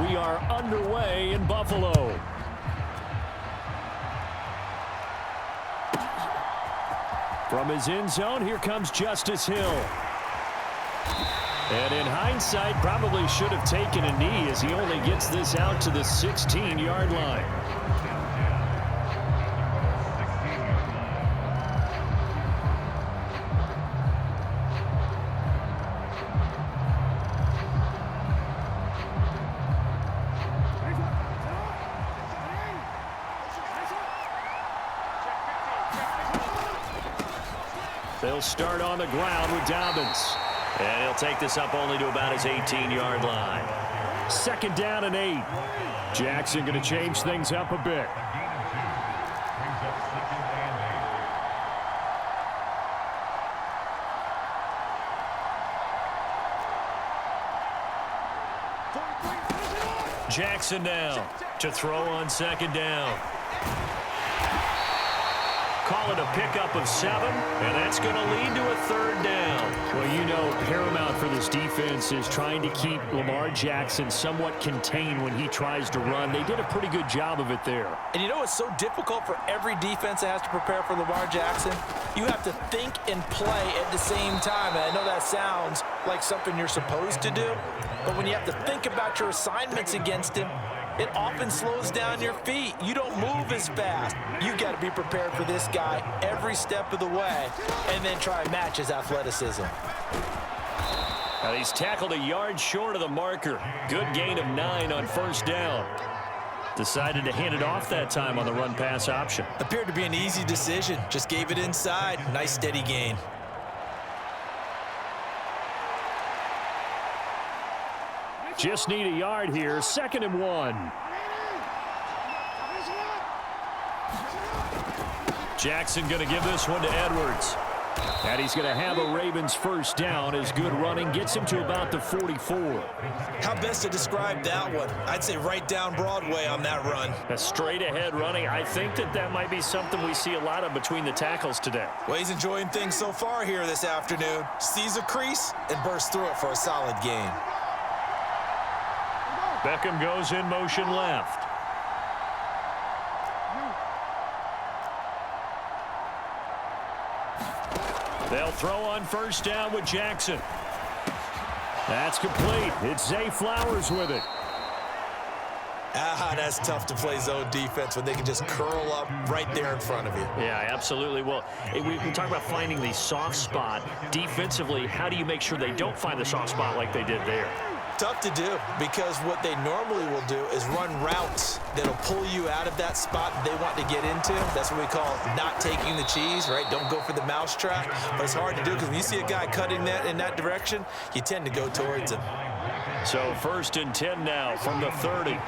we are underway in Buffalo. From his end zone, here comes Justice Hill. And in hindsight, probably should have taken a knee as he only gets this out to the 16-yard line. They'll start on the ground with Dobbins. And he'll take this up only to about his 18-yard line. 2nd down and 8. Jackson going to change things up a bit. Jackson now to throw on 2nd down. Call it a pickup of 7, and that's going to lead to a 3rd down. Well, you know, paramount for this defense is trying to keep Lamar Jackson somewhat contained when he tries to run. They did a pretty good job of it there. And you know it's so difficult for every defense that has to prepare for Lamar Jackson? You have to think and play at the same time. And I know that sounds like something you're supposed to do, but when you have to think about your assignments against him, it often slows down your feet. You don't move as fast. You've got to be prepared for this guy every step of the way and then try and match his athleticism. Now he's tackled a yard short of the marker. Good gain of 9 on 1st down. Decided to hand it off that time on the run-pass option. Appeared to be an easy decision. Just gave it inside. Nice steady gain. Just need a yard here. 2nd and 1. Jackson going to give this one to Edwards. And he's going to have a Ravens 1st down as good running gets him to about the 44. How best to describe that one? I'd say right down Broadway on that run. A straight-ahead running. I think that might be something we see a lot of between the tackles today. Well, he's enjoying things so far here this afternoon. Sees a crease and bursts through it for a solid gain. Beckham goes in motion left. They'll throw on 1st down with Jackson. That's complete. It's Zay Flowers with it. That's tough to play zone defense when they can just curl up right there in front of you. Yeah, absolutely. Well, we talk about finding the soft spot. Defensively, how do you make sure they don't find the soft spot like they did there? Tough to do because what they normally will do is run routes that'll pull you out of that spot they want to get into. That's what we call not taking the cheese, right? Don't go for the mousetrap. But it's hard to do because when you see a guy cutting that in that direction, you tend to go towards him. So 1st and 10 now from the 30.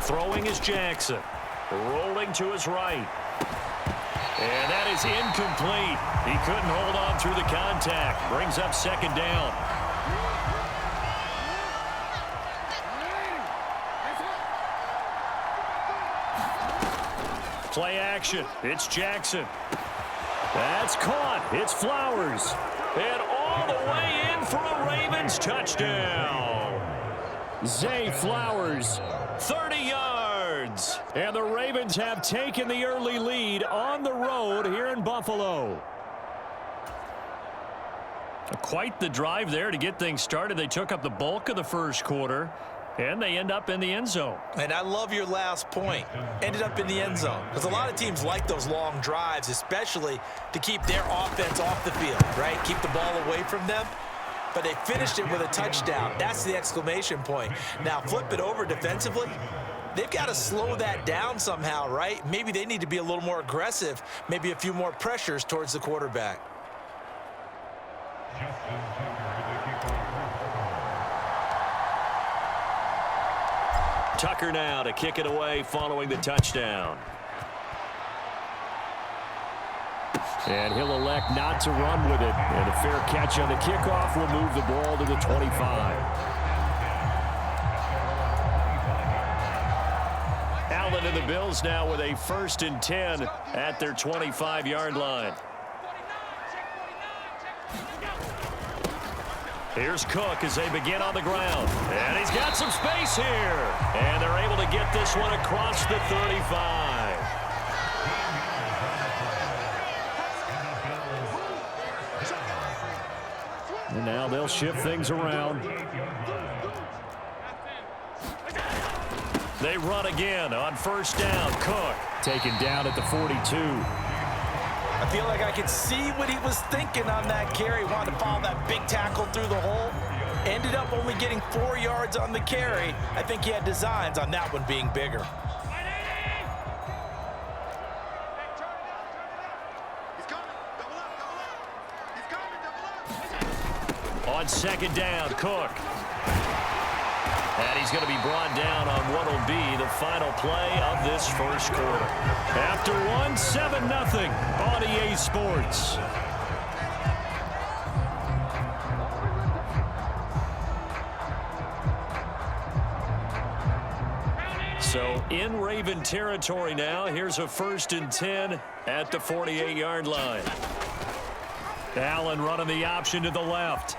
Throwing is Jackson. Rolling to his right. And that is incomplete. He couldn't hold on through the contact. Brings up 2nd down. Play action. It's Jackson. That's caught. It's Flowers. And all the way in for a Ravens touchdown. Zay Flowers, 30 yards. And the Ravens have taken the early lead on the road here in Buffalo. Quite the drive there to get things started. They took up the bulk of the 1st quarter, and they end up in the end zone. And I love your last point. Ended up in the end zone. Because a lot of teams like those long drives, especially to keep their offense off the field, right? Keep the ball away from them. But they finished it with a touchdown. That's the exclamation point. Now flip it over defensively. They've got to slow that down somehow, right? Maybe they need to be a little more aggressive. Maybe a few more pressures towards the quarterback. Tucker now to kick it away following the touchdown. And he'll elect not to run with it. And a fair catch on the kickoff will move the ball to the 25. And the Bills now with a 1st and 10 at their 25-yard line. Here's Cook as they begin on the ground. And he's got some space here. And they're able to get this one across the 35. And now they'll shift things around. They run again on 1st down. Cook taken down at the 42. I feel like I could see what he was thinking on that carry. Wanted to follow that big tackle through the hole. Ended up only getting 4 yards on the carry. I think he had designs on that one being bigger. On 2nd down, Cook. And he's going to be brought down on what will be the final play of this 1st quarter. After one, 7-0 on EA Sports. So in Raven territory now. Here's a 1st and 10 at the 48-yard line. Allen running the option to the left.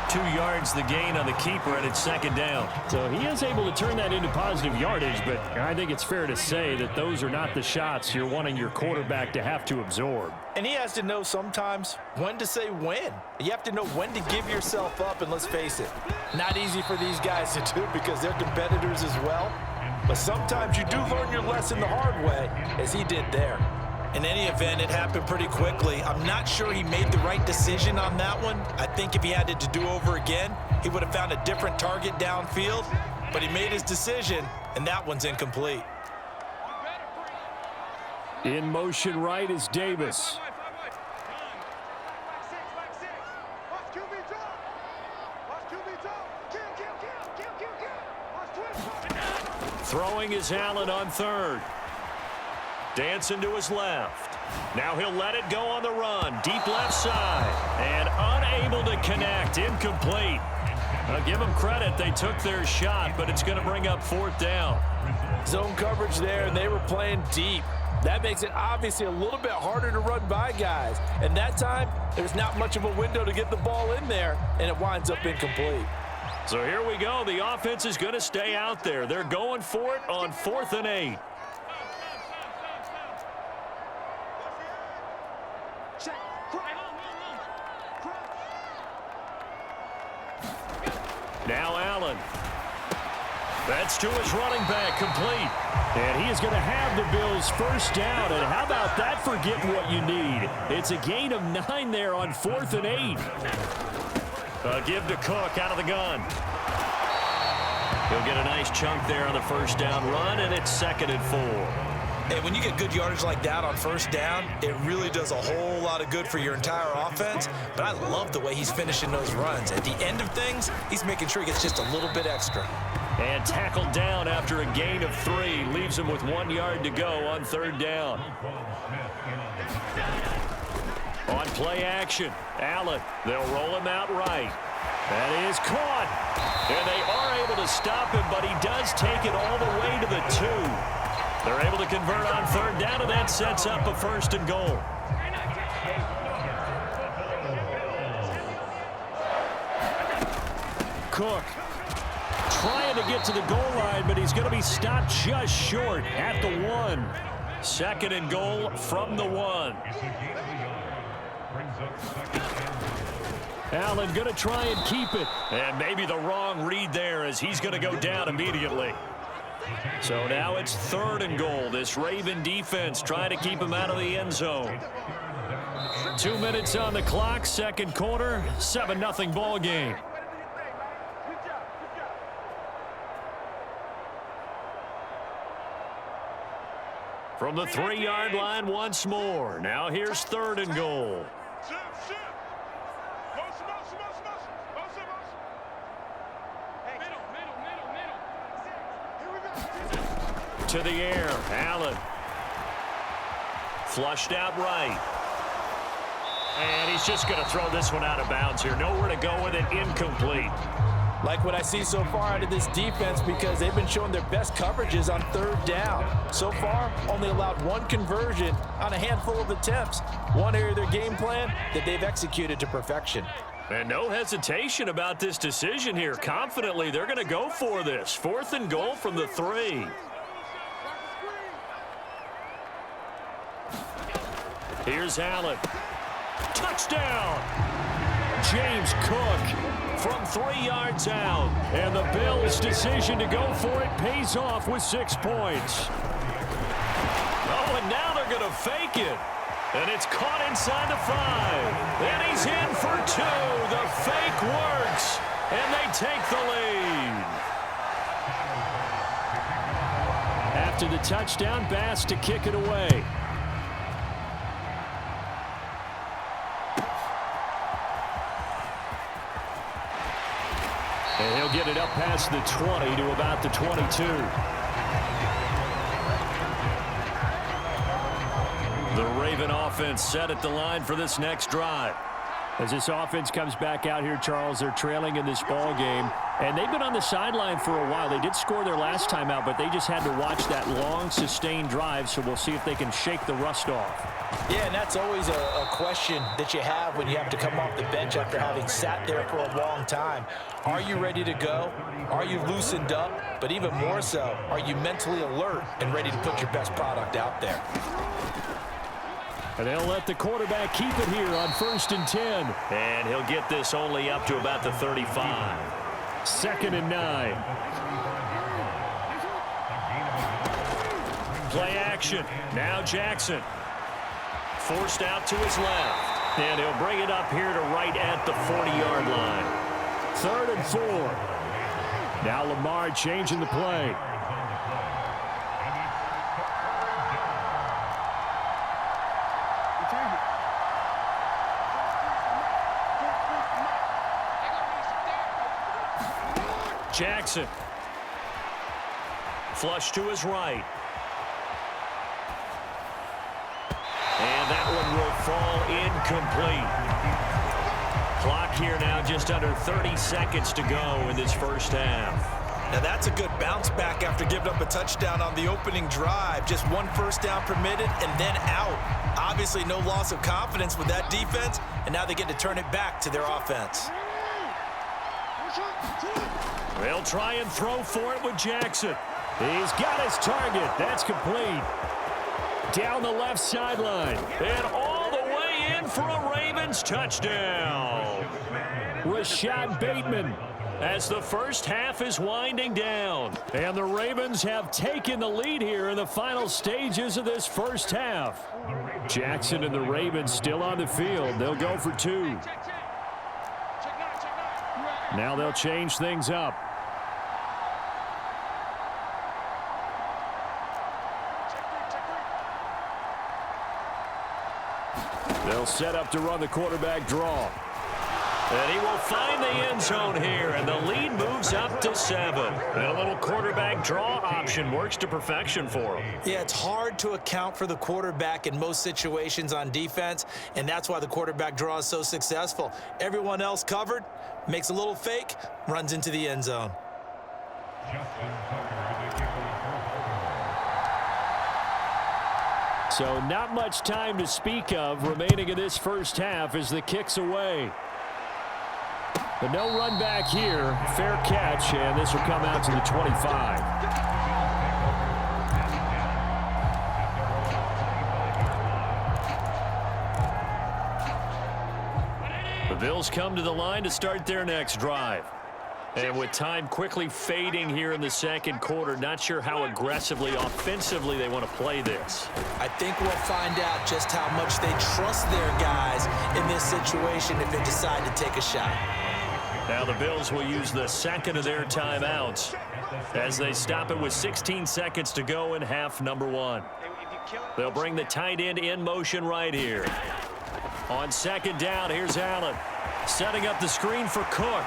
2 yards the gain on the keeper, and it's 2nd down. So he is able to turn that into positive yardage, but I think it's fair to say that those are not the shots you're wanting your quarterback to have to absorb. And he has to know sometimes when to say when. You have to know when to give yourself up, and let's face it, not easy for these guys to do because they're competitors as well. But sometimes you do learn your lesson the hard way, as he did there. In any event, it happened pretty quickly. I'm not sure he made the right decision on that one. I think if he had it to do over again, he would have found a different target downfield. But he made his decision, and that one's incomplete. In motion right is Davis. Throwing is Allen on 3rd. Dancing to his left. Now he'll let it go on the run. Deep left side. And unable to connect. Incomplete. I'll give them credit. They took their shot, but it's going to bring up 4th down. Zone coverage there, and they were playing deep. That makes it obviously a little bit harder to run by guys. And that time, there's not much of a window to get the ball in there, and it winds up incomplete. So here we go. The offense is going to stay out there. They're going for it on 4th and 8. Now Allen. That's to his running back, complete. And he is going to have the Bills' 1st down. And how about that for getting what you need? It's a gain of 9 there on 4th and 8. Give to Cook out of the gun. He'll get a nice chunk there on the 1st down run, and it's 2nd and 4. And when you get good yardage like that on 1st down, it really does a whole lot of good for your entire offense. But I love the way he's finishing those runs. At the end of things, he's making sure he gets just a little bit extra. And tackled down after a gain of 3. Leaves him with 1 yard to go on 3rd down. On play action, Allen. They'll roll him out right. That is caught. And they are able to stop him, but he does take it all the way to the 2. They're able to convert on 3rd down, and that sets up a 1st and goal. Cook trying to get to the goal line, but he's going to be stopped just short at the 1. 2nd and goal from the 1. Allen going to try and keep it. And maybe the wrong read there as he's going to go down immediately. So now it's 3rd and goal. This Raven defense trying to keep him out of the end zone. 2 minutes on the clock, 2nd quarter, 7-0 ball game. From the 3-yard line once more. Now here's 3rd and goal. To the air, Allen. Flushed out right. And he's just going to throw this one out of bounds here. Nowhere to go with it, incomplete. Like what I see so far out of this defense because they've been showing their best coverages on third down. So far, only allowed one conversion on a handful of attempts. One area of their game plan that they've executed to perfection. And no hesitation about this decision here. Confidently, they're going to go for this. 4th and goal from the 3. Here's Allen. Touchdown! James Cook from 3 yards out. And the Bills' decision to go for it pays off with 6 points. Oh, and now they're going to fake it. And it's caught inside the 5. And he's in for 2. The fake works. And they take the lead. After the touchdown, Bass to kick it away. And he'll get it up past the 20 to about the 22. The Raven offense set at the line for this next drive. As this offense comes back out here, Charles, they're trailing in this ball game. And they've been on the sideline for a while. They did score their last time out, but they just had to watch that long, sustained drive. So we'll see if they can shake the rust off. Yeah, and that's always a question that you have when you have to come off the bench after having sat there for a long time. Are you ready to go? Are you loosened up? But even more so, are you mentally alert and ready to put your best product out there? And they'll let the quarterback keep it here on 1st and 10. And he'll get this only up to about the 35. 2nd and 9. Play action. Now Jackson. Forced out to his left. And he'll bring it up here to right at the 40-yard line. 3rd and 4. Now Lamar changing the play. Jackson. Flush to his right. And that one will fall incomplete. Clock here now just under 30 seconds to go in this first half. Now that's a good bounce back after giving up a touchdown on the opening drive. Just 1 first down permitted and then out. Obviously no loss of confidence with that defense, and now they get to turn it back to their offense. They'll try and throw for it with Jackson. He's got his target. That's complete. Down the left sideline. And all the way in for a Ravens touchdown. Rashad Bateman. As the first half is winding down. And the Ravens have taken the lead here in the final stages of this first half. Jackson and the Ravens still on the field. They'll go for 2. Now they'll change things up. They'll set up to run the quarterback draw. And he will find the end zone here, and the lead moves up to 7. And a little quarterback draw option works to perfection for him. Yeah, it's hard to account for the quarterback in most situations on defense, and that's why the quarterback draw is so successful. Everyone else covered, makes a little fake, runs into the end zone. So not much time to speak of remaining in this first half as the kick's away. But no run back here. Fair catch, and this will come out to the 25. The Bills come to the line to start their next drive. And with time quickly fading here in the second quarter, not sure how aggressively, offensively they want to play this. I think we'll find out just how much they trust their guys in this situation if they decide to take a shot. Now the Bills will use the second of their timeouts as they stop it with 16 seconds to go in half number 1. They'll bring the tight end in motion right here. On second down, here's Allen setting up the screen for Cook.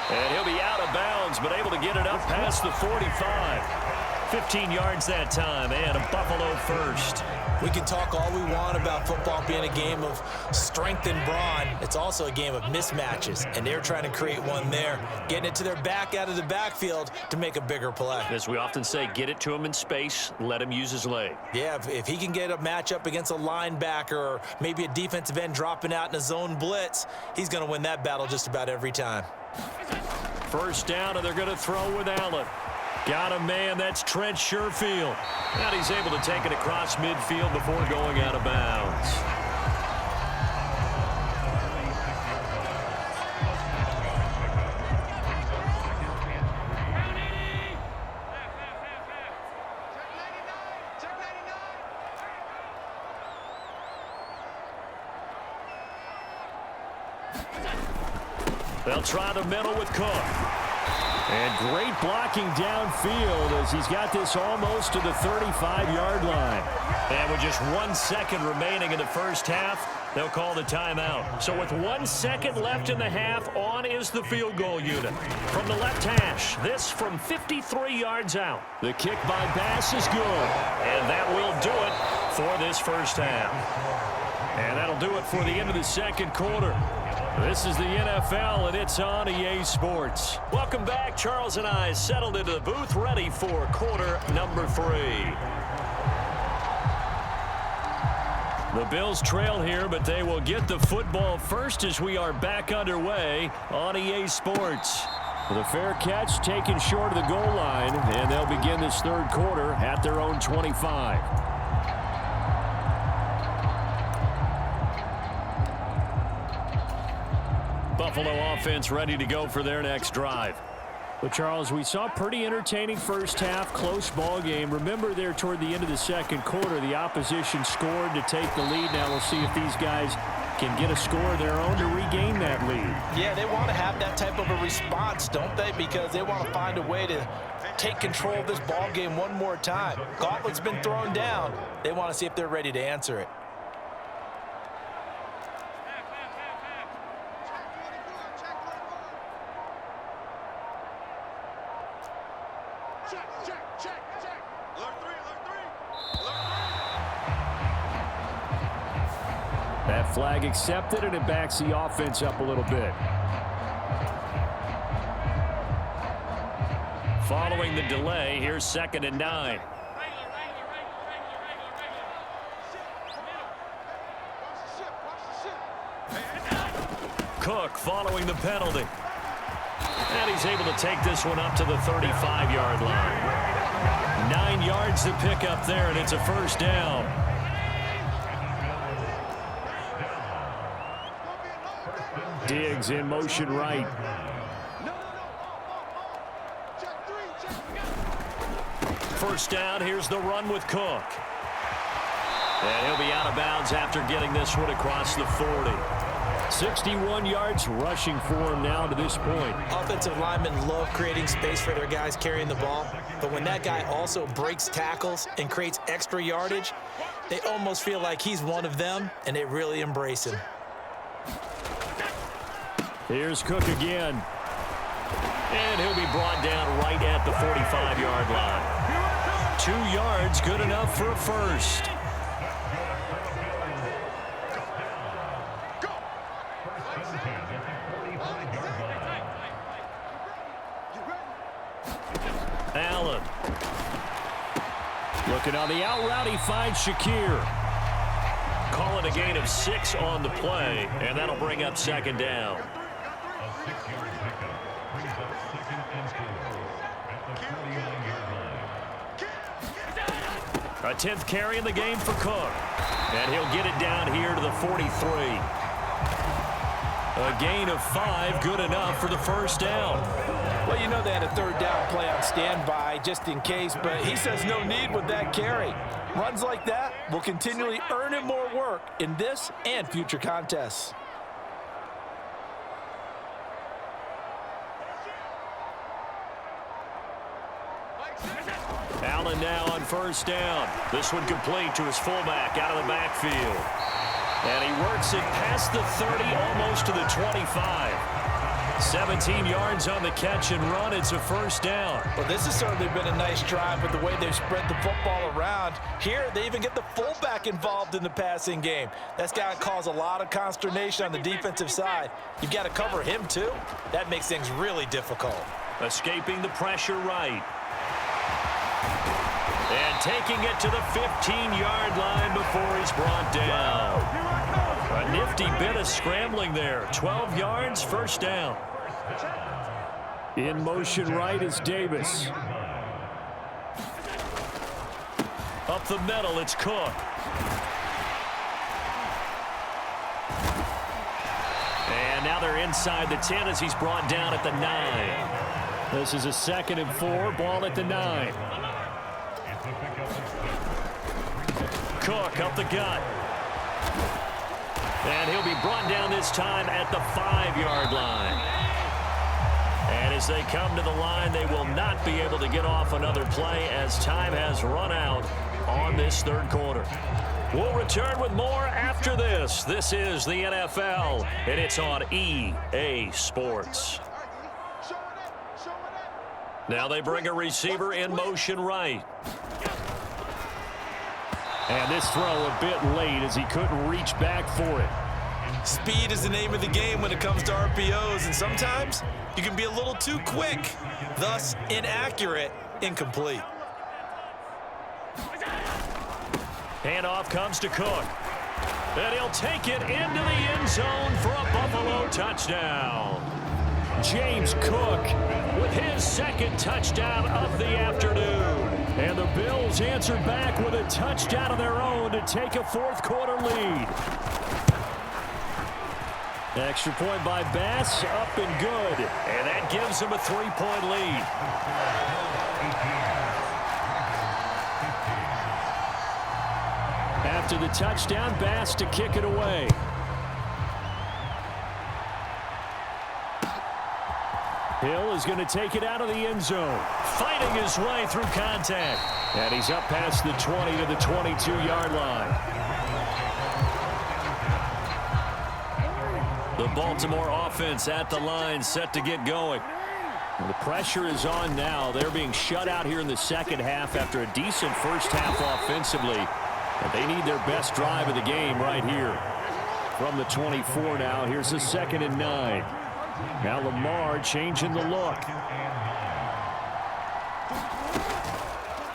And he'll be out of bounds, but able to get it up past the 45. 15 yards that time, and a Buffalo first. We can talk all we want about football being a game of strength and brawn. It's also a game of mismatches, and they're trying to create one there, getting it to their back out of the backfield to make a bigger play. As we often say, get it to him in space, let him use his leg. Yeah, if he can get a matchup against a linebacker or maybe a defensive end dropping out in a zone blitz, he's going to win that battle just about every time. First down, and they're going to throw with Allen. Got a man, that's Trent Sherfield. And he's able to take it across midfield before going out of bounds. They'll try the middle with Cook. And great blocking downfield as he's got this almost to the 35-yard line. And with just 1 second remaining in the first half, they'll call the timeout. So with 1 second left in the half, on is the field goal unit. From the left hash, this from 53 yards out. The kick by Bass is good. And that will do it for this first half. And that'll do it for the end of the second quarter. This is the NFL, and it's on EA Sports. Welcome back. Charles and I settled into the booth, ready for quarter number 3. The Bills trail here, but they will get the football first as we are back underway on EA Sports. The fair catch taken short of the goal line, and they'll begin this third quarter at their own 25. Buffalo offense ready to go for their next drive. But, Charles, we saw a pretty entertaining first half, close ball game. Remember there toward the end of the second quarter, the opposition scored to take the lead. Now we'll see if these guys can get a score of their own to regain that lead. Yeah, they want to have that type of a response, don't they? Because they want to find a way to take control of this ball game one more time. Gauntlet's been thrown down. They want to see if they're ready to answer it. That flag accepted, and it backs the offense up a little bit. Following the delay, here's 2nd and 9. Cook following the penalty. And he's able to take this one up to the 35-yard line. 9 yards to pick up there, and it's a first down. Diggs in motion right. First down, here's the run with Cook. And he'll be out of bounds after getting this one across the 40. 61 yards rushing for him now to this point. Offensive linemen love creating space for their guys carrying the ball, but when that guy also breaks tackles and creates extra yardage, they almost feel like he's one of them, and they really embrace him. Here's Cook again. And he'll be brought down right at the 45-yard line. 2 yards, good enough for a first. Allen. Looking on the out route, he finds Shakir. Call it a gain of 6 on the play, and that'll bring up 2nd down. A 10th carry in the game for Cook. And he'll get it down here to the 43. A gain of 5, good enough for the first down. Well, you know they had a third down play on standby just in case, but he says no need with that carry. Runs like that will continually earn him more work in this and future contests. Allen now on first down. This one complete to his fullback out of the backfield. And he works it past the 30, almost to the 25. 17 yards on the catch and run. It's a first down. Well, this has certainly been a nice drive with the way they've spread the football around. Here, they even get the fullback involved in the passing game. That's got to cause a lot of consternation on the defensive side. You've got to cover him, too. That makes things really difficult. Escaping the pressure right. And taking it to the 15-yard line before he's brought down. A nifty bit of scrambling there. 12 yards, first down. In motion right is Davis. Up the middle, it's Cook. And now they're inside the 10 as he's brought down at the 9. This is a 2nd and 4, ball at the 9. Cook up the gut. And he'll be brought down this time at the 5-yard line. And as they come to the line, they will not be able to get off another play as time has run out on this third quarter. We'll return with more after this. This is the NFL, and it's on EA Sports. Now they bring a receiver in motion right. And this throw a bit late as he couldn't reach back for it. Speed is the name of the game when it comes to RPOs, and sometimes you can be a little too quick, thus inaccurate, incomplete. Handoff comes to Cook. And he'll take it into the end zone for a Buffalo touchdown. James Cook with his second touchdown of the afternoon. And the Bills answered back with a touchdown of their own to take a fourth quarter lead. Extra point by Bass, up and good. And that gives them a 3-point lead. After the touchdown, Bass to kick it away. Hill is going to take it out of the end zone. Fighting his way through contact. And he's up past the 20 to the 22-yard line. The Baltimore offense at the line, set to get going. The pressure is on now. They're being shut out here in the second half after a decent first half offensively. And they need their best drive of the game right here. From the 24 now, here's the 2nd and 9. Now Lamar changing the look.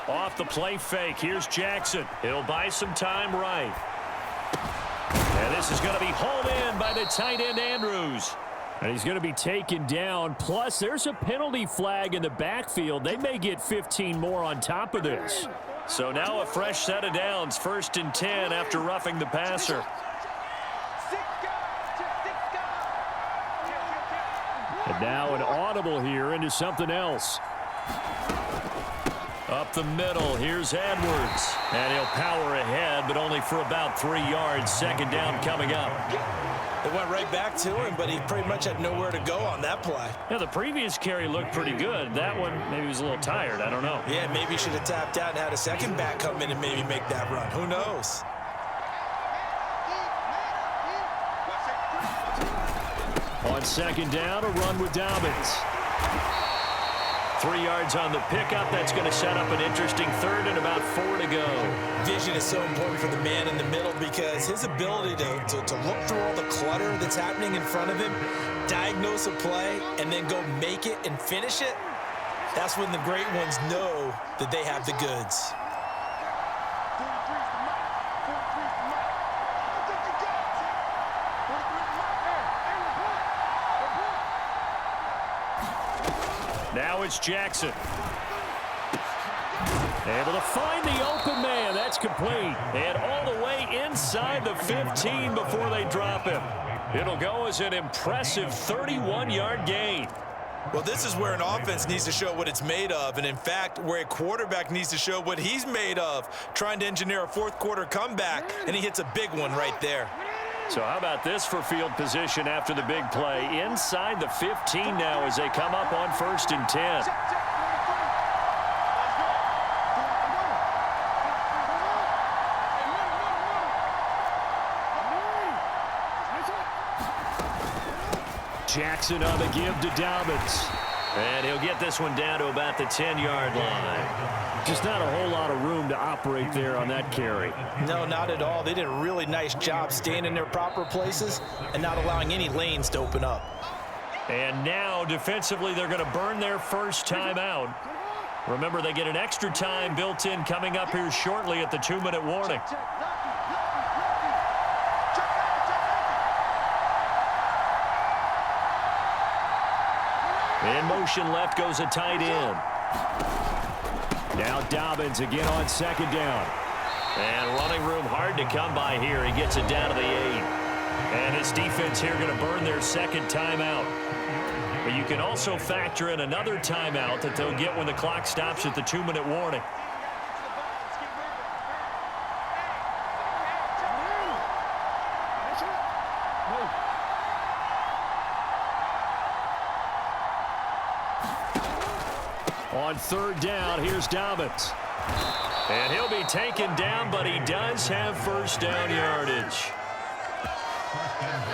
Off the play fake, here's Jackson. He'll buy some time right. And this is going to be hauled in by the tight end Andrews. And he's going to be taken down. Plus, there's a penalty flag in the backfield. They may get 15 more on top of this. So now a fresh set of downs, 1st and 10 after roughing the passer. And now an audible here into something else. Up the middle, here's Edwards. And he'll power ahead, but only for about 3 yards. 2nd down coming up. They went right back to him, but he pretty much had nowhere to go on that play. Yeah, the previous carry looked pretty good. That one, maybe he was a little tired. I don't know. Yeah, maybe he should have tapped out and had a second back come in and maybe make that run. Who knows? On 2nd down, a run with Dobbins. 3 yards on the pickup. That's going to set up an interesting 3rd and about 4 to go. Vision is so important for the man in the middle because his ability to look through all the clutter that's happening in front of him, diagnose a play, and then go make it and finish it, that's when the great ones know that they have the goods. Now it's Jackson. Able to find the open man. That's complete. And all the way inside the 15 before they drop him. It'll go as an impressive 31-yard gain. Well, this is where an offense needs to show what it's made of, and in fact, where a quarterback needs to show what he's made of, trying to engineer a fourth quarter comeback, and he hits a big one right there. So how about this for field position after the big play? Inside the 15 now as they come up on 1st and 10. Jackson on the give to Dobbins. And he'll get this one down to about the 10-yard line. Just not a whole lot of room to operate there on that carry. No, not at all. They did a really nice job staying in their proper places and not allowing any lanes to open up. And now, defensively, they're going to burn their first timeout. Remember, they get an extra time built in coming up here shortly at the 2-minute warning. In motion left goes a tight end. Now Dobbins again on second down. And running room hard to come by here. He gets it down to the 8. And this defense here going to burn their second timeout. But you can also factor in another timeout that they'll get when the clock stops at the 2-minute warning. On third down, here's Dobbins. And he'll be taken down, but he does have first down yardage.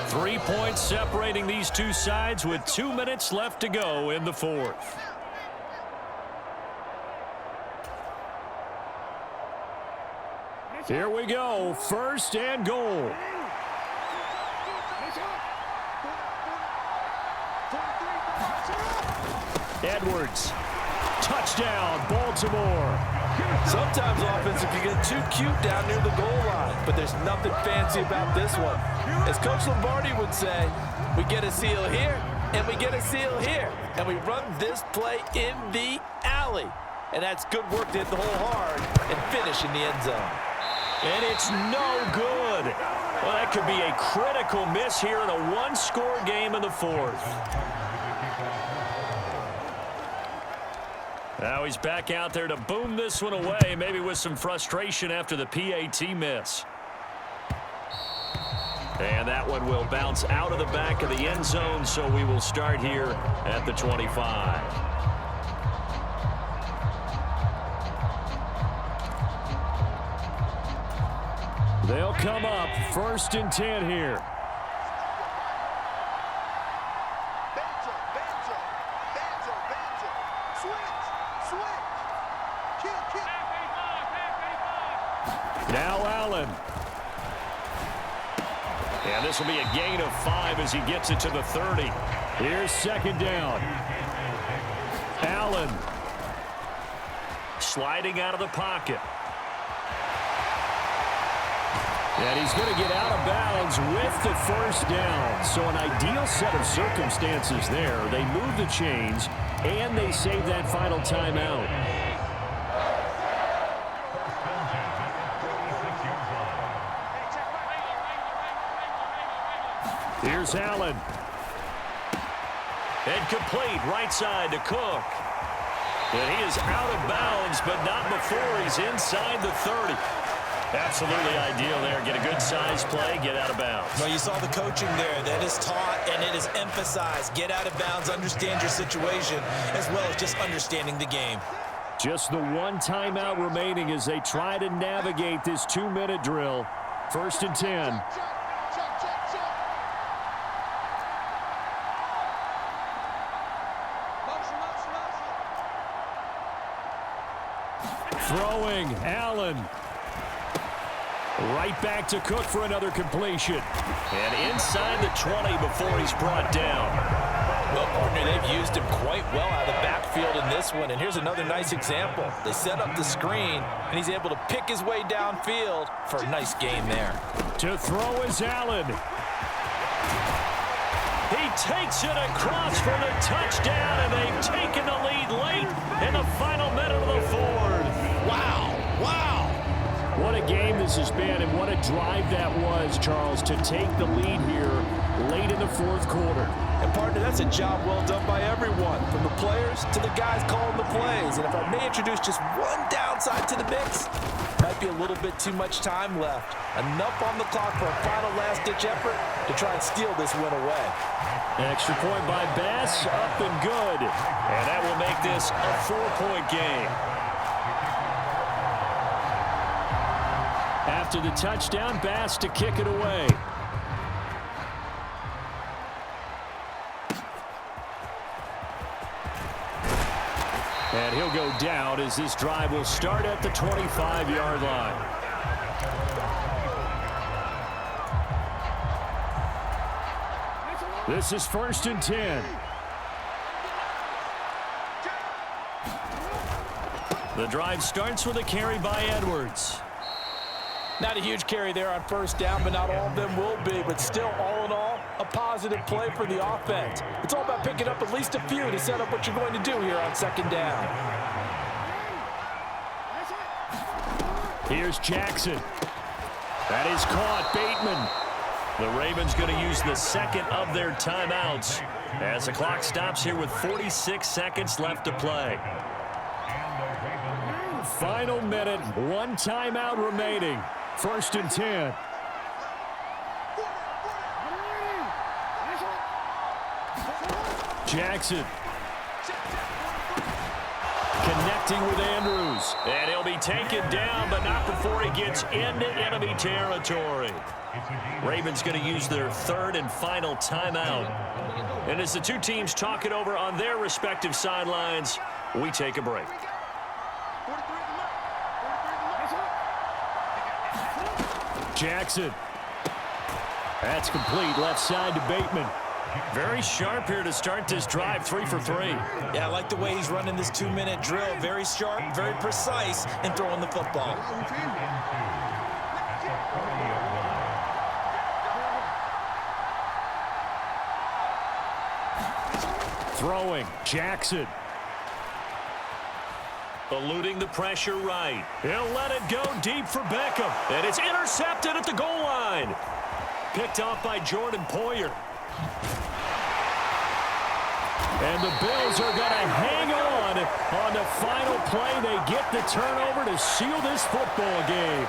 3 points separating these two sides with 2 minutes left to go in the fourth. Here we go, first and goal. Edwards. Touchdown, Baltimore. Sometimes offense can get too cute down near the goal line, but there's nothing fancy about this one. As Coach Lombardi would say, we get a seal here, and we get a seal here, and we run this play in the alley. And that's good work to hit the hole hard and finish in the end zone. And it's no good. Well, that could be a critical miss here in a one-score game in the fourth. Now he's back out there to boom this one away, maybe with some frustration after the PAT miss. And that one will bounce out of the back of the end zone, so we will start here at the 25. They'll come up first and 10 here. Now Allen. And this will be a gain of 5 as he gets it to the 30. Here's second down. Allen. Sliding out of the pocket. And he's going to get out of bounds with the first down. So an ideal set of circumstances there. They move the chains, and they save that final timeout. Here's Allen. And complete right side to Cook. And he is out of bounds, but not before he's inside the 30. Absolutely ideal there. Get a good size play, get out of bounds. Well, you saw the coaching there. That is taught and it is emphasized. Get out of bounds, understand your situation, as well as just understanding the game. Just the one timeout remaining as they try to navigate this 2-minute drill. First and 10. Throwing, Allen. Right back to Cook for another completion. And inside the 20 before he's brought down. Well, partner, they've used him quite well out of the backfield in this one. And here's another nice example. They set up the screen, and he's able to pick his way downfield for a nice gain there. To throw is Allen. He takes it across for the touchdown, and they've taken the lead late in the final minute of the fourth. Wow, wow. What a game this has been, and what a drive that was, Charles, to take the lead here late in the fourth quarter. And, partner, that's a job well done by everyone, from the players to the guys calling the plays. And if I may introduce just one downside to the mix, might be a little bit too much time left. Enough on the clock for a final last-ditch effort to try and steal this win away. Extra point by Bass, up and good. And that will make this a 4-point game. After the touchdown, Bass to kick it away. And he'll go down as this drive will start at the 25-yard line. This is 1st and 10. The drive starts with a carry by Edwards. Not a huge carry there on 1st down, but not all of them will be. But still, all in all, a positive play for the offense. It's all about picking up at least a few to set up what you're going to do here on 2nd down. Here's Jackson. That is caught. Bateman. The Ravens going to use the second of their timeouts as the clock stops here with 46 seconds left to play. Final minute, 1 timeout remaining. 1st and 10. Jackson. Connecting with Andrews. And he'll be taken down, but not before he gets into enemy territory. Ravens going to use their 3rd and final timeout. And as the two teams talk it over on their respective sidelines, we take a break. Jackson. That's complete. Left side to Bateman. Very sharp here to start this drive. 3 for 3. Yeah, I like the way he's running this 2-minute drill. Very sharp, very precise in throwing the football. Throwing. Jackson. Eluding the pressure right. He'll let it go deep for Beckham. And it's intercepted at the goal line. Picked off by Jordan Poyer. And the Bills are going to hang on the final play. They get the turnover to seal this football game.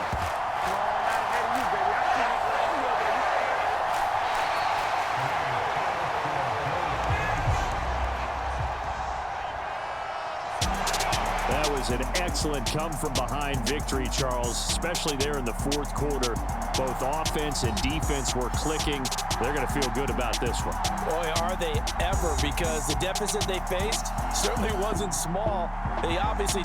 That was an excellent come-from-behind victory, Charles, especially there in the 4th quarter. Both offense and defense were clicking. They're going to feel good about this one. Boy, are they ever, because the deficit they faced certainly wasn't small. They obviously